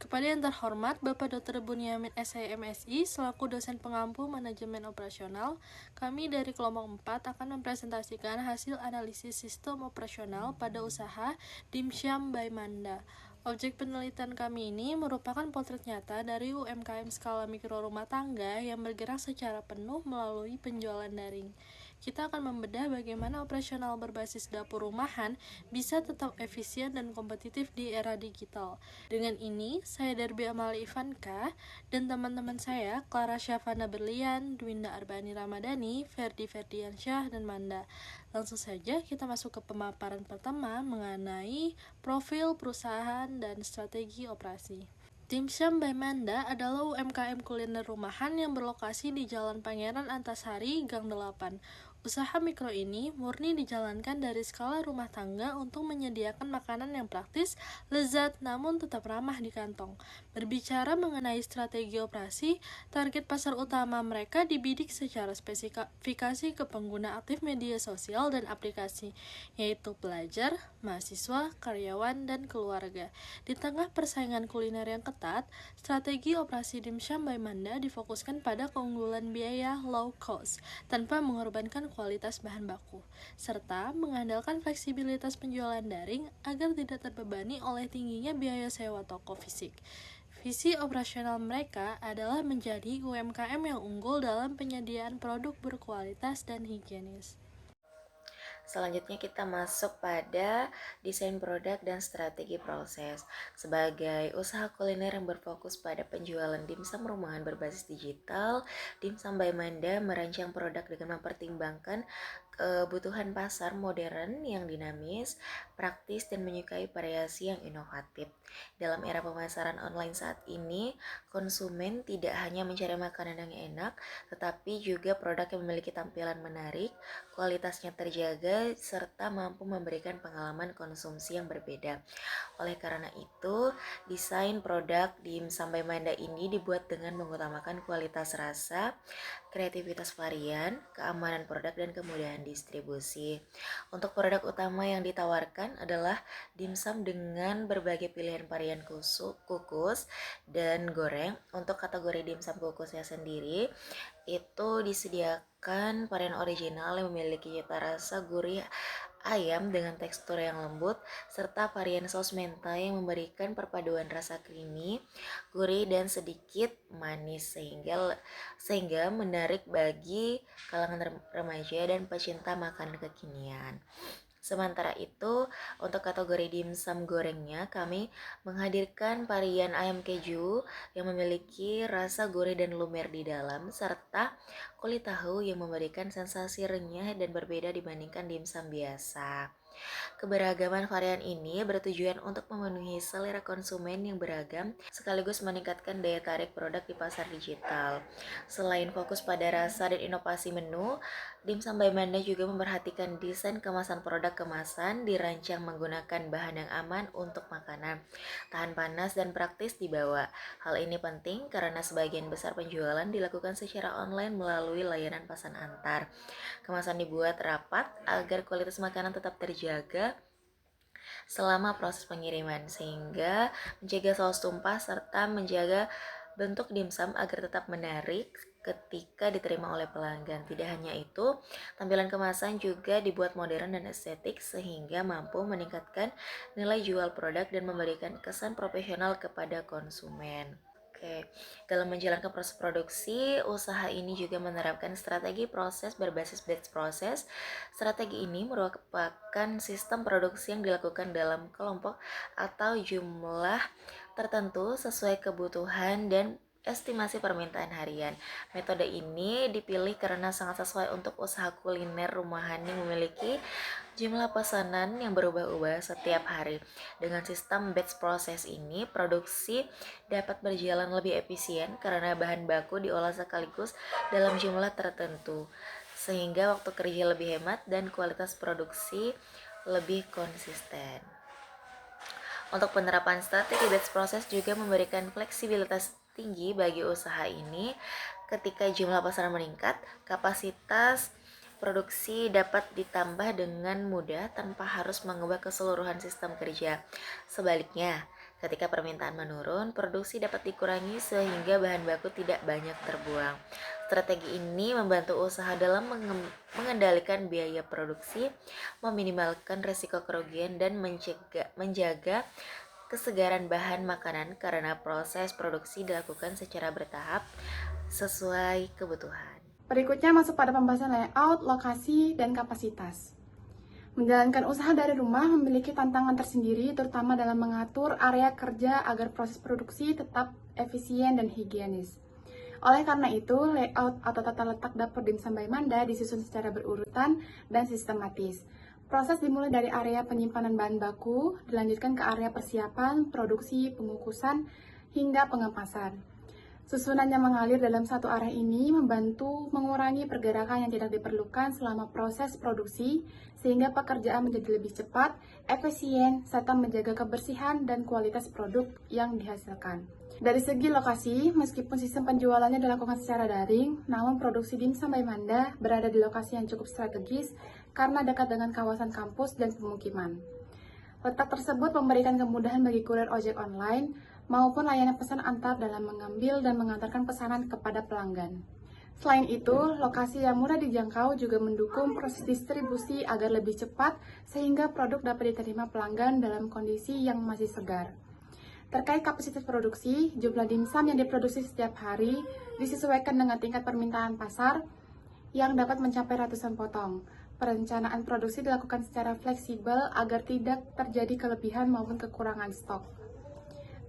Kepada yang terhormat Bapak Dr. Bunyamin SIMSI selaku dosen pengampu manajemen operasional, kami dari kelompok 4 akan mempresentasikan hasil analisis sistem operasional pada usaha Dimsyam by Manda. Objek penelitian kami ini merupakan potret nyata dari UMKM skala mikro rumah tangga yang bergerak secara penuh melalui penjualan daring. Kita akan membedah bagaimana operasional berbasis dapur rumahan bisa tetap efisien dan kompetitif di era digital. Dengan ini, saya Derby Amali Ivanka dan teman-teman saya, Clara Syafana Berlian, Dwinda Arbani Ramadhani, Ferdi Ferdiansyah, dan Manda. Langsung saja kita masuk ke pemaparan pertama mengenai profil perusahaan dan strategi operasi. Dimsyam by Manda adalah UMKM kuliner rumahan yang berlokasi di Jalan Pangeran Antasari, Gang 8. Usaha mikro ini murni dijalankan dari skala rumah tangga untuk menyediakan makanan yang praktis, lezat, namun tetap ramah di kantong. Berbicara mengenai strategi operasi, target pasar utama mereka dibidik secara spesifikasi ke pengguna aktif media sosial dan aplikasi, yaitu pelajar, mahasiswa, karyawan, dan keluarga. Di tengah persaingan kuliner yang ketat, strategi operasi Dimsyam by Manda difokuskan pada keunggulan biaya low cost, tanpa mengorbankan kualitas bahan baku, serta mengandalkan fleksibilitas penjualan daring agar tidak terbebani oleh tingginya biaya sewa toko fisik. Visi operasional mereka adalah menjadi UMKM yang unggul dalam penyediaan produk berkualitas dan higienis. Selanjutnya kita masuk pada desain produk dan strategi proses. Sebagai usaha kuliner yang berfokus pada penjualan dimsum rumahan berbasis digital, Dimsum by Manda merancang produk dengan mempertimbangkan kebutuhan pasar modern yang dinamis, praktis, dan menyukai variasi yang inovatif. Dalam era pemasaran online saat ini, konsumen tidak hanya mencari makanan yang enak, tetapi juga produk yang memiliki tampilan menarik, kualitasnya terjaga, serta mampu memberikan pengalaman konsumsi yang berbeda. Oleh karena itu, desain produk Dimsum by Manda ini dibuat dengan mengutamakan kualitas rasa, kreativitas varian, keamanan produk, dan kemudahan distribusi. Untuk produk utama yang ditawarkan adalah dimsum dengan berbagai pilihan varian kukus dan goreng. Untuk kategori dimsum kukusnya sendiri, itu disediakan varian original yang memiliki cita rasa gurih ayam dengan tekstur yang lembut, serta varian saus mentai yang memberikan perpaduan rasa creamy, gurih, dan sedikit manis sehingga menarik bagi kalangan remaja dan pecinta makanan kekinian. Sementara itu, untuk kategori dimsum gorengnya, kami menghadirkan varian ayam keju yang memiliki rasa gurih dan lumer di dalam, serta kulit tahu yang memberikan sensasi renyah dan berbeda dibandingkan dimsum biasa. Keberagaman varian ini bertujuan untuk memenuhi selera konsumen yang beragam sekaligus meningkatkan daya tarik produk di pasar digital. Selain fokus pada rasa dan inovasi menu, Dimsum by Manda juga memperhatikan desain kemasan. Produk kemasan dirancang menggunakan bahan yang aman untuk makanan, tahan panas, dan praktis dibawa. Hal ini penting karena sebagian besar penjualan dilakukan secara online melalui layanan pesan antar. Kemasan dibuat rapat agar kualitas makanan tetap terjaga selama proses pengiriman, sehingga menjaga saus tumpah serta menjaga bentuk dimsum agar tetap menarik ketika diterima oleh pelanggan. Tidak hanya itu, tampilan kemasan juga dibuat modern dan estetik sehingga mampu meningkatkan nilai jual produk dan memberikan kesan profesional kepada konsumen. Oke, dalam menjalankan proses produksi, usaha ini juga menerapkan strategi proses berbasis batch proses. Strategi ini merupakan sistem produksi yang dilakukan dalam kelompok atau jumlah tertentu sesuai kebutuhan dan estimasi permintaan harian. Metode ini dipilih karena sangat sesuai untuk usaha kuliner rumahan yang memiliki jumlah pesanan yang berubah-ubah setiap hari. Dengan sistem batch proses ini, produksi dapat berjalan lebih efisien karena bahan baku diolah sekaligus dalam jumlah tertentu, sehingga waktu kerja lebih hemat dan kualitas produksi lebih konsisten. Untuk penerapan strategi batch proses juga memberikan fleksibilitas tinggi bagi usaha ini. Ketika jumlah pesanan meningkat, kapasitas produksi dapat ditambah dengan mudah tanpa harus mengubah keseluruhan sistem kerja. Sebaliknya, Ketika permintaan menurun, produksi dapat dikurangi sehingga bahan baku tidak banyak terbuang. Strategi ini membantu usaha dalam mengendalikan biaya produksi, meminimalkan risiko kerugian, dan menjaga kesegaran bahan makanan karena proses produksi dilakukan secara bertahap sesuai kebutuhan. Berikutnya masuk pada pembahasan layout, lokasi, dan kapasitas. Menjalankan usaha dari rumah memiliki tantangan tersendiri, terutama dalam mengatur area kerja agar proses produksi tetap efisien dan higienis. Oleh karena itu, layout atau tata letak dapur Dimsum by Manda disusun secara berurutan dan sistematis. Proses dimulai dari area penyimpanan bahan baku, dilanjutkan ke area persiapan, produksi, pengukusan, hingga pengemasan. Susunan yang mengalir dalam satu arah ini membantu mengurangi pergerakan yang tidak diperlukan selama proses produksi, sehingga pekerjaan menjadi lebih cepat, efisien, serta menjaga kebersihan dan kualitas produk yang dihasilkan. Dari segi lokasi, meskipun sistem penjualannya dilakukan secara daring, namun produksi Dimsum by Manda berada di lokasi yang cukup strategis karena dekat dengan kawasan kampus dan pemukiman. Letak tersebut memberikan kemudahan bagi kurir ojek online maupun layanan pesan antar dalam mengambil dan mengantarkan pesanan kepada pelanggan. Selain itu, lokasi yang mudah dijangkau juga mendukung proses distribusi agar lebih cepat sehingga produk dapat diterima pelanggan dalam kondisi yang masih segar. Terkait kapasitas produksi, jumlah dimsum yang diproduksi setiap hari disesuaikan dengan tingkat permintaan pasar yang dapat mencapai ratusan potong. Perencanaan produksi dilakukan secara fleksibel agar tidak terjadi kelebihan maupun kekurangan stok.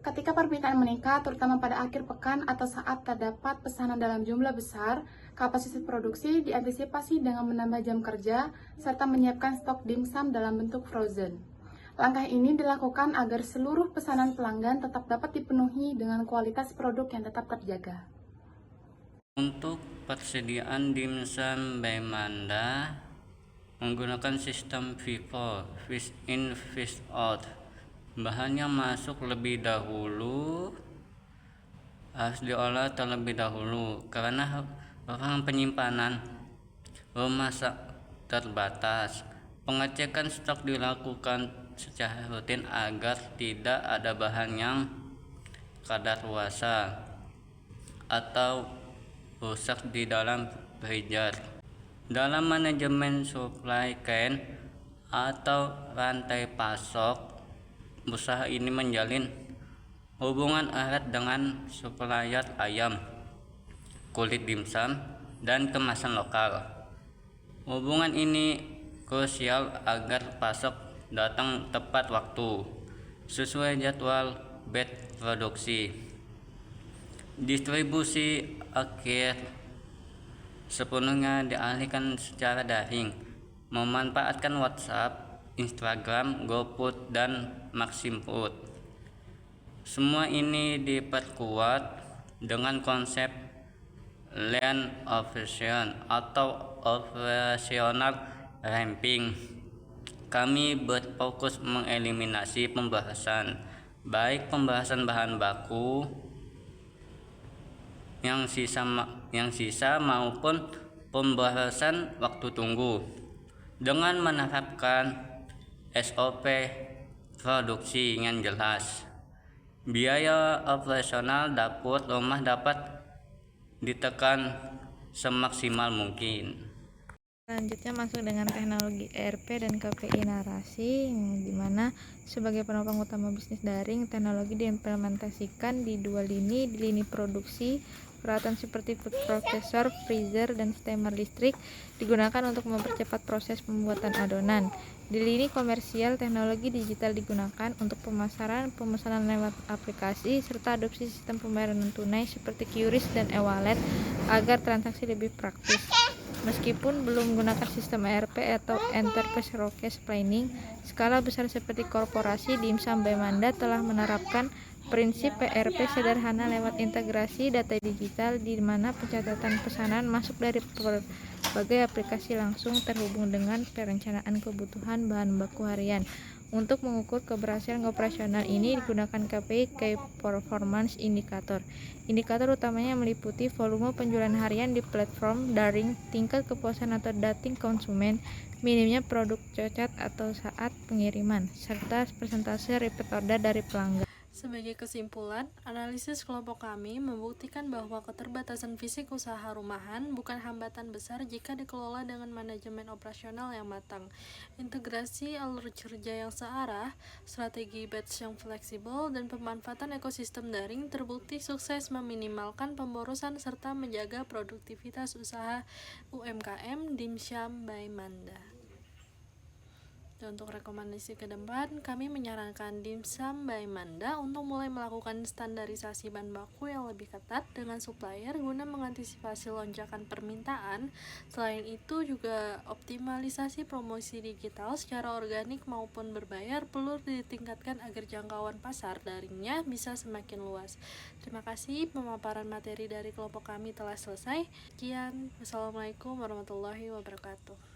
Ketika permintaan meningkat, terutama pada akhir pekan atau saat terdapat pesanan dalam jumlah besar, kapasitas produksi diantisipasi dengan menambah jam kerja serta menyiapkan stok dimsum dalam bentuk frozen. Langkah ini dilakukan agar seluruh pesanan pelanggan tetap dapat dipenuhi dengan kualitas produk yang tetap terjaga. Untuk persediaan Dimsum by Manda menggunakan sistem FIFO, Fish In, Fish Out. Bahannya masuk lebih dahulu, harus diolah terlebih dahulu karena ruang penyimpanan rumah terbatas. Pengecekan stok dilakukan secara rutin agar tidak ada bahan yang kadaluarsa atau rusak di dalam freezer. Dalam manajemen supply chain atau rantai pasok, usaha ini menjalin hubungan erat dengan supplier ayam, kulit dimsum, dan kemasan lokal. Hubungan ini krusial agar pasok datang tepat waktu, sesuai jadwal batch produksi. Distribusi akhir sepenuhnya dialihkan secara daring, memanfaatkan WhatsApp, Instagram, GoFood, dan Maximfood. Semua ini diperkuat dengan konsep Lean Operation atau operational ramping. Kami berfokus mengeliminasi pembahasan, baik pembahasan bahan baku yang sisa maupun pembahasan waktu tunggu, dengan menerapkan SOP produksi yang jelas. Biaya operasional dapur rumah dapat ditekan semaksimal mungkin. Selanjutnya masuk dengan teknologi ERP dan KPI narasi, di mana sebagai penopang utama bisnis daring, teknologi diimplementasikan di dua lini. Di lini produksi, peralatan seperti food processor, freezer, dan steamer listrik digunakan untuk mempercepat proses pembuatan adonan. Di lini komersial, teknologi digital digunakan untuk pemasaran, pemesanan lewat aplikasi, serta adopsi sistem pembayaran non-tunai seperti QRIS dan e-wallet agar transaksi lebih praktis. Meskipun belum menggunakan sistem ERP atau Enterprise Resource Planning skala besar seperti korporasi, Dimsum by Manda telah menerapkan prinsip ERP sederhana lewat integrasi data digital, di mana pencatatan pesanan masuk dari berbagai aplikasi langsung terhubung dengan perencanaan kebutuhan bahan baku harian. Untuk mengukur keberhasilan operasional ini digunakan KPI, Key Performance Indicator. Indikator utamanya meliputi volume penjualan harian di platform daring, tingkat kepuasan atau dating konsumen, minimnya produk cacat atau saat pengiriman, serta persentase repeat order dari pelanggan. Sebagai kesimpulan, analisis kelompok kami membuktikan bahwa keterbatasan fisik usaha rumahan bukan hambatan besar jika dikelola dengan manajemen operasional yang matang. Integrasi alur kerja yang searah, strategi batch yang fleksibel, dan pemanfaatan ekosistem daring terbukti sukses meminimalkan pemborosan serta menjaga produktivitas usaha UMKM Dimsyam by Manda. Dan untuk rekomendasi ke depan, kami menyarankan Dimsum by Manda untuk mulai melakukan standarisasi bahan baku yang lebih ketat dengan supplier guna mengantisipasi lonjakan permintaan. Selain itu juga optimalisasi promosi digital secara organik maupun berbayar perlu ditingkatkan agar jangkauan pasar daringnya bisa semakin luas. Terima kasih, pemaparan materi dari kelompok kami telah selesai. Sekian, wassalamualaikum warahmatullahi wabarakatuh.